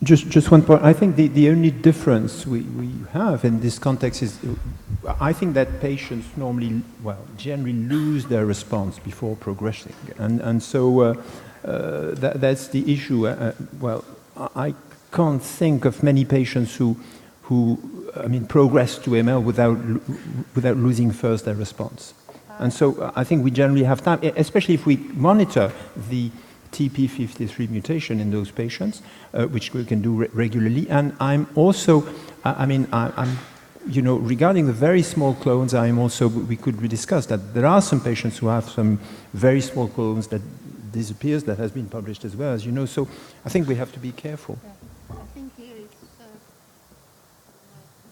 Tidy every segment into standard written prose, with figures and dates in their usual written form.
Just one point. I think the only difference we have in this context is, I think that patients normally, generally lose their response before progressing, and so that's the issue. I can't think of many patients who progress to ML without losing first their response, and so I think we generally have time, especially if we monitor the TP53 mutation in those patients, which we can do regularly. And I'm also, regarding the very small clones, we could discuss that there are some patients who have some very small clones that disappears, that has been published as well, as you know. So I think we have to be careful. Yeah. I think here is,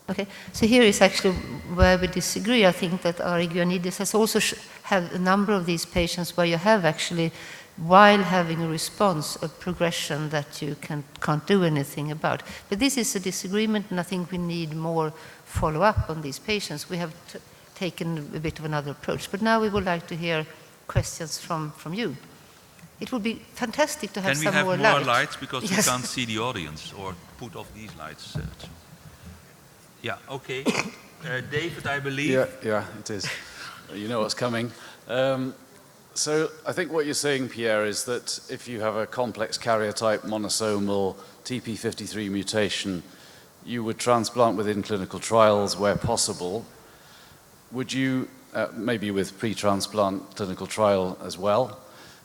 okay, so here is actually where we disagree. I think that our Ioannidis has also had a number of these patients where you have actually, while having a response, a progression that you can't do anything about. But this is a disagreement, and I think we need more follow-up on these patients. We have taken a bit of another approach. But now we would like to hear questions from you. It would be fantastic to have some more light. Can we have more lights, because we can't see the audience, or put off these lights? Yeah, okay. David, I believe. Yeah, it is. You know what's coming. So I think what you're saying, Pierre, is that if you have a complex karyotype monosomal TP53 mutation, you would transplant within clinical trials where possible. Would you, maybe with pre-transplant clinical trial as well,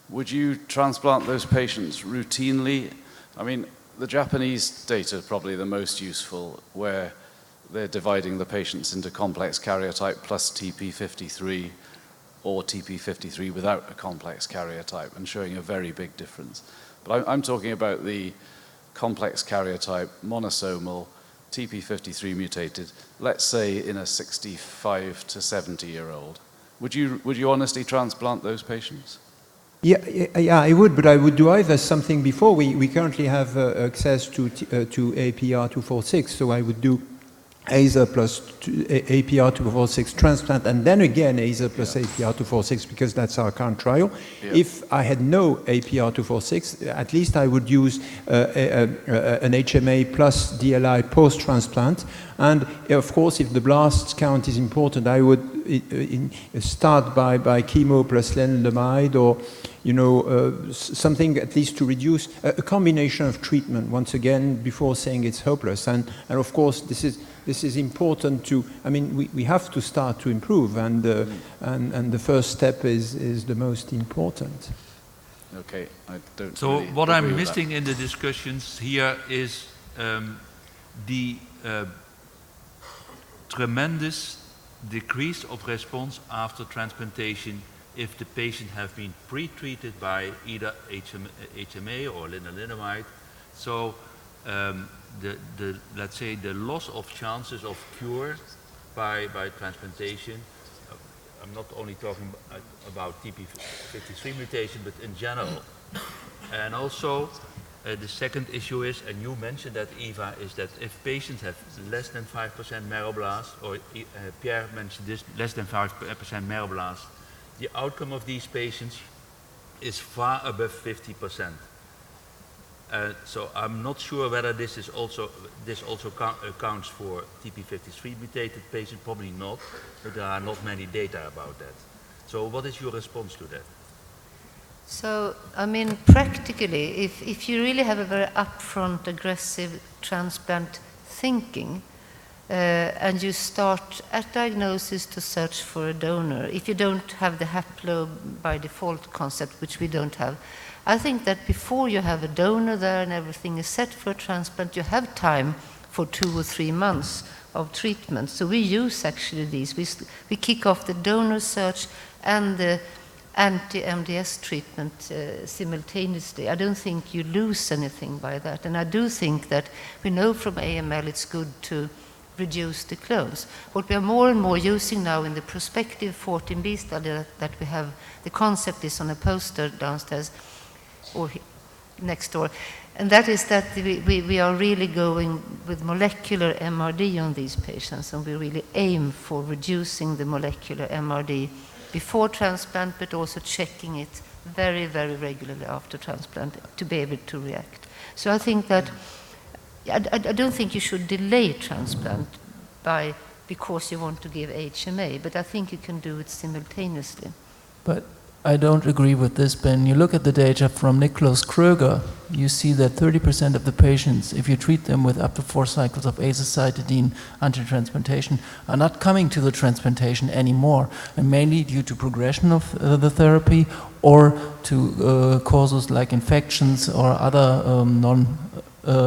would you transplant those patients routinely? I mean, the Japanese data are probably the most useful, where they're dividing the patients into complex karyotype plus TP53, or TP53 without a complex karyotype, and showing a very big difference. But I'm talking about the complex karyotype, monosomal, TP53 mutated, let's say in a 65 to 70-year-old. Would you honestly transplant those patients? Yeah, I would, but I would do either something before. We currently have access to APR246, so I would do AZA plus APR246 transplant, and then again AZA plus APR246, because that's our current trial. Yeah. If I had no APR246, at least I would use an HMA plus DLI post-transplant. And of course, if the blast count is important, I would start by chemo plus lenalidomide, or something at least to reduce a combination of treatment, once again, before saying it's hopeless. And of course, this is important to, we have to start to improve, and the first step is the most important. Okay, I don't. So really what I'm agree with missing that. in the discussions here is the tremendous decrease of response after transplantation if the patient have been pre-treated by either HMA or lenalidomide. So let's say the loss of chances of cure by transplantation, I'm not only talking about TP53 mutation, but in general. And also the second issue is, and you mentioned that, Eva, is that if patients have less than 5% marrow blast, or Pierre mentioned this, less than 5% marrow blast, the outcome of these patients is far above 50%. So I'm not sure whether this also counts for TP53 mutated patients, probably not, but there are not many data about that. So what is your response to that? So, practically, if you really have a very upfront, aggressive transplant thinking, and you start at diagnosis to search for a donor, if you don't have the haplo by default concept, which we don't have, I think that before you have a donor there and everything is set for a transplant, you have time for 2 or 3 months of treatment. So we use actually these. We kick off the donor search and the anti-MDS treatment simultaneously. I don't think you lose anything by that. And I do think that we know from AML it's good to reduce the clones. What we are more and more using now in the prospective 14B study that we have, the concept is on a poster downstairs or next door, and that is that we are really going with molecular MRD on these patients, and we really aim for reducing the molecular MRD before transplant, but also checking it very, very regularly after transplant to be able to react. So I think that I don't think you should delay transplant because you want to give HMA, but I think you can do it simultaneously. But I don't agree with this, Ben. You look at the data from Nicholas Schroeder, you see that 30% of the patients, if you treat them with up to 4 cycles of azacitidine anti-transplantation, are not coming to the transplantation anymore, and mainly due to progression of the therapy or to causes like infections or other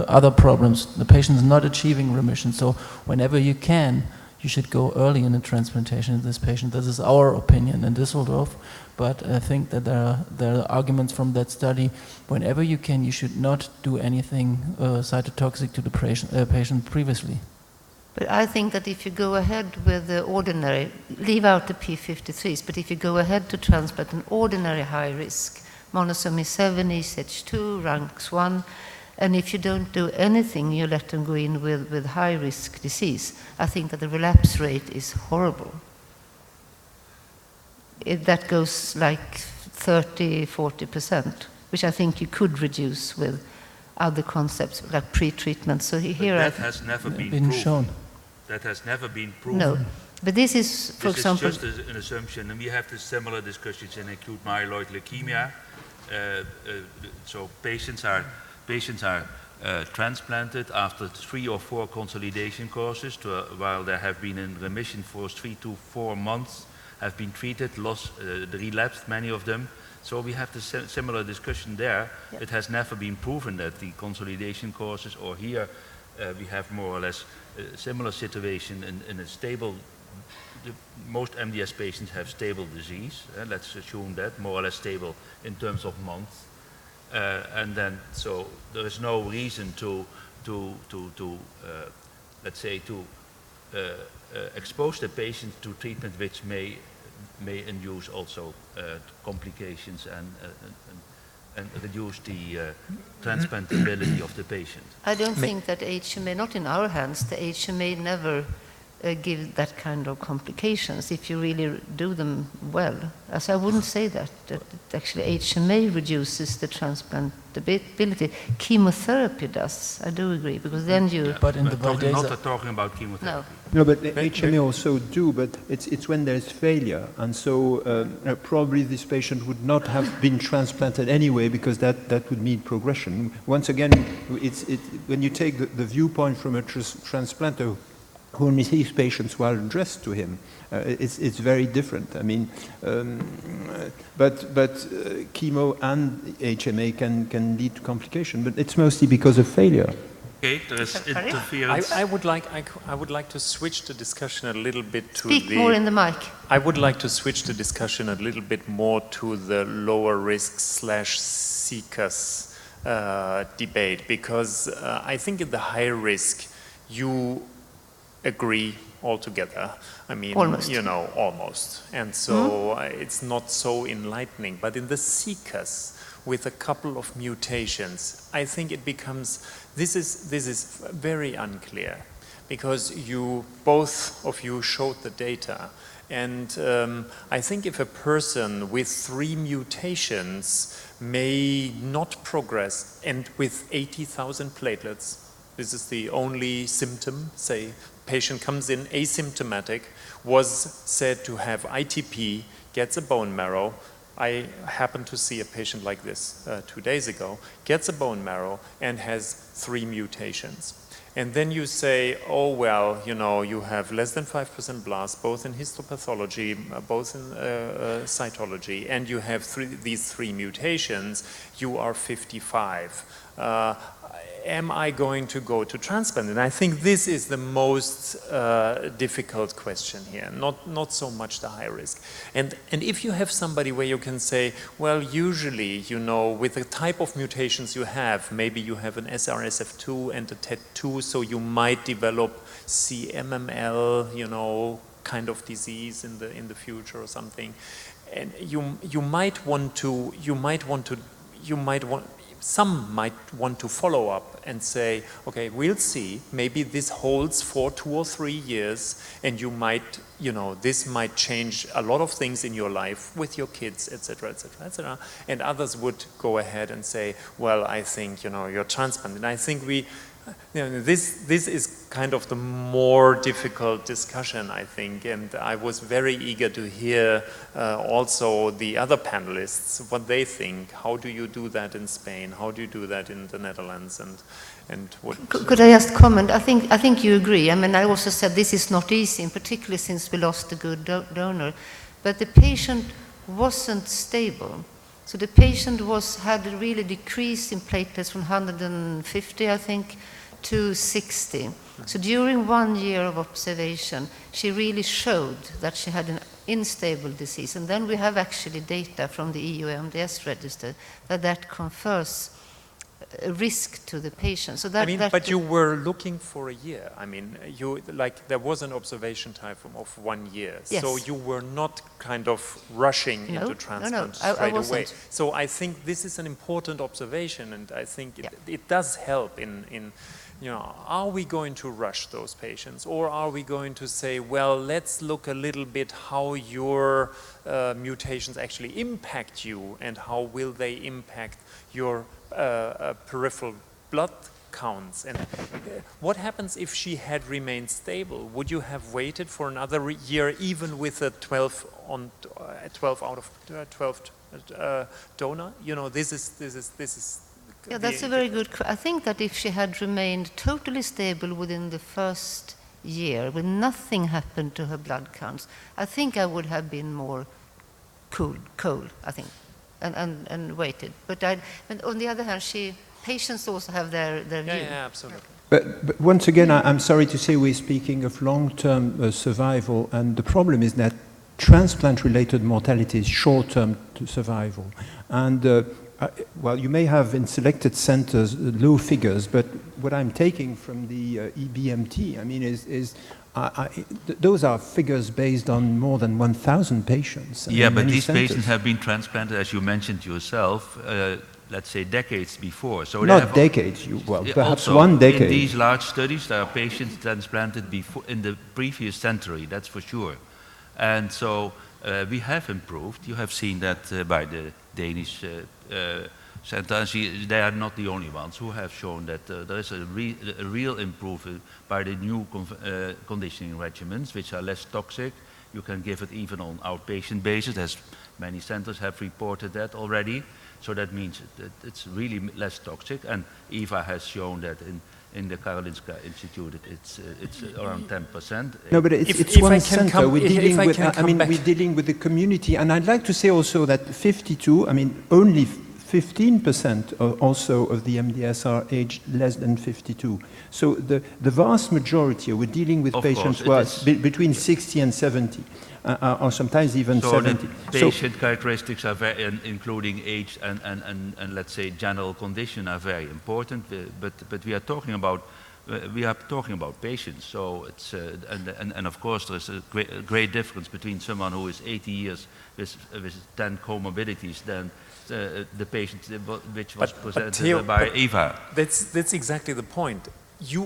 other problems. The patient is not achieving remission, so whenever you can, you should go early in the transplantation in this patient. This is our opinion in Düsseldorf, but I think that there are arguments from that study. Whenever you can, you should not do anything cytotoxic to the patient previously. But I think that if you go ahead with the ordinary, leave out the P53s, but if you go ahead to transplant an ordinary high risk, monosomy 7, ESH2, ranks 1, and if you don't do anything, you let them go in with high-risk disease, I think that the relapse rate is horrible. That goes like 30–40%, which I think you could reduce with other concepts like pre-treatment. So here that has never been shown. That has never been proven. No, but this is, for example, This is just an assumption, and we have this similar discussions in acute myeloid leukemia. So patients are transplanted after 3 or 4 consolidation courses, while they have been in remission for 3 to 4 months, have been treated, relapsed, many of them. So we have the similar discussion there. Yep. It has never been proven that the consolidation courses, or here we have more or less a similar situation in a stable, most MDS patients have stable disease, let's assume that, more or less stable in terms of months. And then, so there is no reason to let's say, to expose the patient to treatment which may induce also complications and reduce the transplantability of the patient. I don't think that HMA, not in our hands, the HMA never give that kind of complications if you really do them well. As I wouldn't say that actually HMA reduces the transplantability. Chemotherapy does, I do agree, because then you... Yeah, but not talking about chemotherapy. No, but HMA also do, but it's when there's failure, and so probably this patient would not have been transplanted anyway, because that would mean progression. Once again, when you take the viewpoint from a transplanter who receives patients well addressed to him, it's very different. I mean, but chemo and HMA can lead to complication, but it's mostly because of failure. Okay, there is interference. I would like to switch the discussion a little bit to Speak more in the mic. I would like to switch the discussion a little bit more to the lower risk / CCAS debate, because I think in the high risk you agree altogether. I mean, almost. You know, almost. And so it's not so enlightening. But in the CCAS, with a couple of mutations, I think it becomes, this is very unclear, because both of you showed the data. And I think if a person with 3 mutations may not progress, and with 80,000 platelets, this is the only symptom, say, patient comes in asymptomatic, was said to have ITP, gets a bone marrow. I happened to see a patient like this 2 days ago, gets a bone marrow and has 3 mutations. And then you say, oh, well, you know, you have less than 5% blasts, both in histopathology, both in cytology, and you have these 3 mutations, you are 55. Am I going to go to transplant? And I think this is the most difficult question here, not so much the high risk. And if you have somebody where you can say, well, usually, you know, with the type of mutations you have, maybe you have an SRSF2 and a TET2, so you might develop CMML, you know, kind of disease in the future or something. And some might want to follow up and say, okay, we'll see, maybe this holds for 2 or 3 years, and you might you know, this might change a lot of things in your life with your kids, etc., etc., etc. And others would go ahead and say, well, I think, you know, you're transplant. And I think we, you know, this is kind of the more difficult discussion, I think, and I was very eager to hear also the other panelists, what they think. How do you do that in Spain? How do you do that in the Netherlands? And what? Could I just comment? I think you agree. I mean, I also said this is not easy, and particularly since we lost a good donor. But the patient wasn't stable. So the patient had a really decrease in platelets from 150, I think, to 60. So during 1 year of observation, she really showed that she had an unstable disease. And then we have actually data from the EU MDS register that confers a risk to the patient. So that, I mean, but you were looking for a year. I mean, there was an observation time of 1 year. Yes. So you were not kind of rushing into transplant straight away. So I think this is an important observation, and I think it does help in you know, are we going to rush those patients, or are we going to say, well, let's look a little bit how your mutations actually impact you, and how will they impact your peripheral blood counts? And what happens if she had remained stable? Would you have waited for another year, even with a 12 out of 12 donor? You know, this is. Yeah, that's a very good. I think that if she had remained totally stable within the first year, when nothing happened to her blood counts, I think I would have been more cool, I think, and waited. But on the other hand, patients also have their view. Yeah, absolutely. But once again, I'm sorry to say we're speaking of long-term survival, and the problem is that transplant-related mortality is short-term survival. And well, you may have in selected centers low figures, but what I'm taking from the EBMT, I mean, those are figures based on more than 1,000 patients. Yeah, but these patients have been transplanted, as you mentioned yourself, let's say decades before. So not decades, perhaps also, 1 decade. In these large studies, there are patients transplanted before in the previous century, that's for sure. And so we have improved. You have seen that by the Danish centers. They are not the only ones who have shown that there is a real improvement by the new conditioning regimens, which are less toxic. You can give it even on outpatient basis, as many centers have reported that already. So that means that it's really less toxic. And Eva has shown that in the Karolinska Institute, it's around 10%. No, but it's one center. We're dealing with the community, and I'd like to say also that 52. I mean, only 15% also of the MDS are aged less than 52. So the vast majority, we're dealing with patients who are between 60 and 70, or sometimes even 70. The patient characteristics are very, including age and let's say general condition, are very important. But we are talking about patients. So it's and of course there is a great difference between someone who is 80 years with 10 comorbidities than the patient which was presented by Eva. That's exactly the point.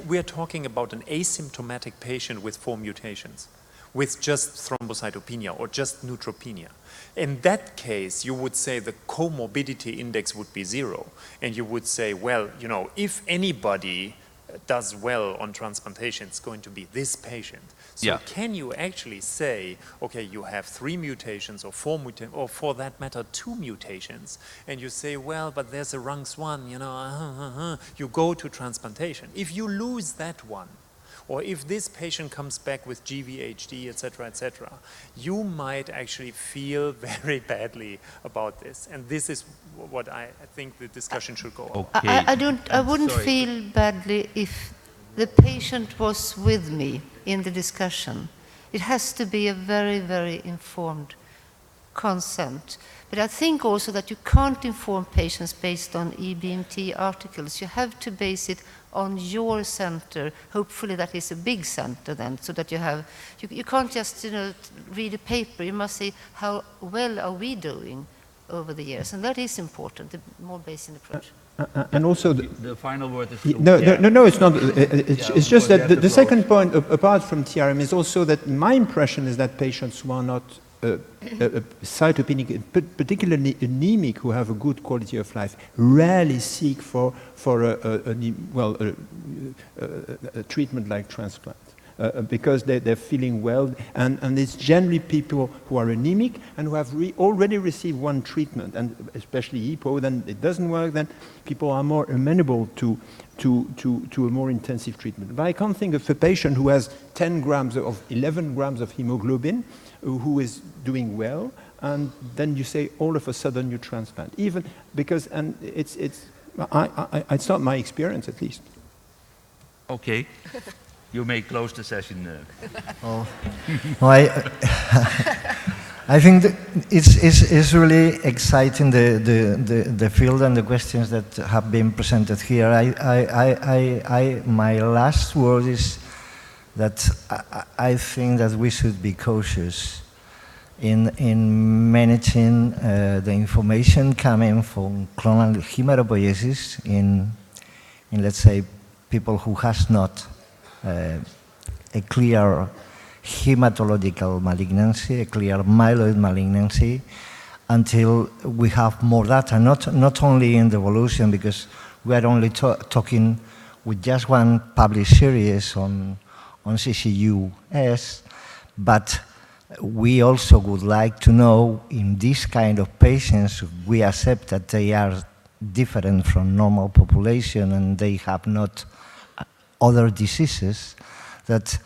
We are talking about an asymptomatic patient with 4 mutations, with just thrombocytopenia or just neutropenia. In that case, you would say the comorbidity index would be 0, and you would say, well, you know, if anybody does well on transplantation, it's going to be this patient. So can you actually say, okay, you have 3 mutations or 4 mutations, or for that matter, 2 mutations, and you say, well, but there's a RUNX1, you know, you go to transplantation. If you lose that one, or if this patient comes back with GVHD, etc., you might actually feel very badly about this. And this is what I think the discussion should go on. Okay. I wouldn't feel badly if the patient was with me in the discussion. It has to be a very, very informed consent. But I think also that you can't inform patients based on EBMT articles. You have to base it on your center. Hopefully that is a big center then, so that you can't just read a paper. You must say, how well are we doing over the years? And that is important, the more based approach. And also, The final word is no, it's not. It's just that the approach. second point, apart from TRM, is also that my impression is that patients who are not cytopenic, particularly anemic, who have a good quality of life, rarely seek for a treatment like transplant. Because they're feeling well, and it's generally people who are anemic and who have already received one treatment, and especially EPO, then it doesn't work, then people are more amenable to a more intensive treatment. But I can't think of a patient who has 11 grams of hemoglobin, who is doing well, and then you say all of a sudden you transplant. Even because, and it's not my experience at least. Okay. You may close the session. I think that it's really exciting, the field and the questions that have been presented here. My last word is that I think that we should be cautious in managing the information coming from clonal hematopoiesis in let's say, people who has not a clear hematological malignancy, a clear myeloid malignancy, until we have more data, not only in the evolution, because we are only talking with just one published series on CCUS, but we also would like to know in this kind of patients, we accept that they are different from normal population and they have not other diseases, that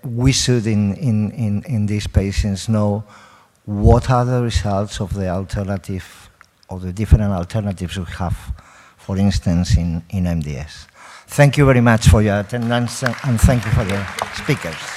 we should in these patients know what are the results of the alternative, or the different alternatives we have, for instance, in MDS. Thank you very much for your attendance, and thank you for the speakers.